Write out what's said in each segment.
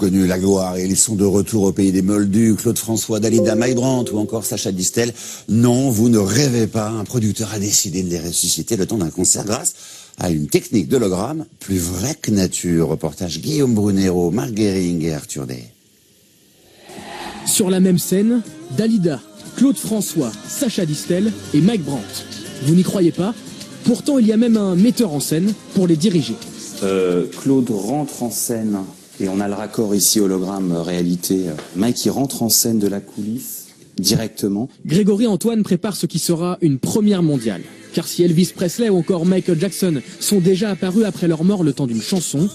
connu la gloire et ils sont de retour au pays des Moldus, Claude François, Dalida, Mike Brandt ou encore Sacha Distel. Non, vous ne rêvez pas, un producteur a décidé de les ressusciter le temps d'un concert grâce à une technique d'hologramme plus vraie que nature. Reportage Guillaume Brunero, Marc Guéring et Arthur Day. Sur la même scène, Dalida, Claude François, Sacha Distel et Mike Brandt. Vous n'y croyez pas? Pourtant, il y a même un metteur en scène pour les diriger. Claude rentre en scène, et on a le raccord ici hologramme réalité. Mike, il rentre en scène de la coulisse directement. Grégory Antoine prépare ce qui sera une première mondiale. Car si Elvis Presley ou encore Michael Jackson sont déjà apparus après leur mort le temps d'une chanson,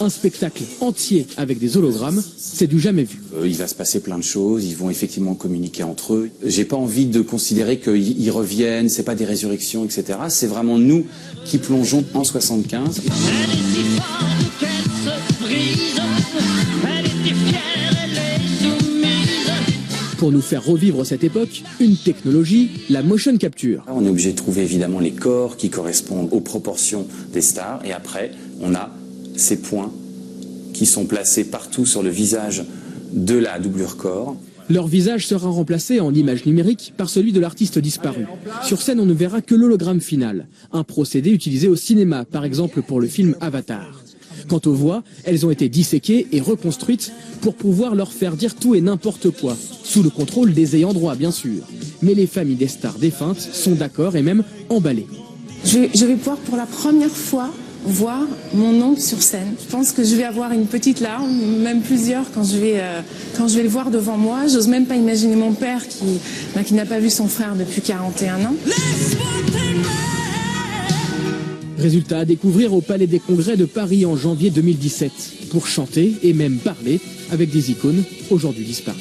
un spectacle entier avec des hologrammes, c'est du jamais vu. Il va se passer plein de choses, ils vont effectivement communiquer entre eux. J'ai pas envie de considérer qu'ils reviennent, c'est pas des résurrections, etc. C'est vraiment nous qui plongeons en 75. Pour nous faire revivre cette époque, une technologie, la motion capture. On est obligé de trouver évidemment les corps qui correspondent aux proportions des stars, et après on a ces points qui sont placés partout sur le visage de la doublure corps. Leur visage sera remplacé en image numérique par celui de l'artiste disparu. Sur scène, on ne verra que l'hologramme final, un procédé utilisé au cinéma, par exemple pour le film Avatar. Quant aux voix, elles ont été disséquées et reconstruites pour pouvoir leur faire dire tout et n'importe quoi, sous le contrôle des ayants droit bien sûr. Mais les familles des stars défuntes sont d'accord et même emballées. Je vais pouvoir pour la première fois voir mon oncle sur scène. Je pense que je vais avoir une petite larme, même plusieurs quand je vais le voir devant moi. J'ose même pas imaginer mon père qui n'a pas vu son frère depuis 41 ans. Résultat à découvrir au Palais des Congrès de Paris en janvier 2017, pour chanter et même parler avec des icônes aujourd'hui disparues.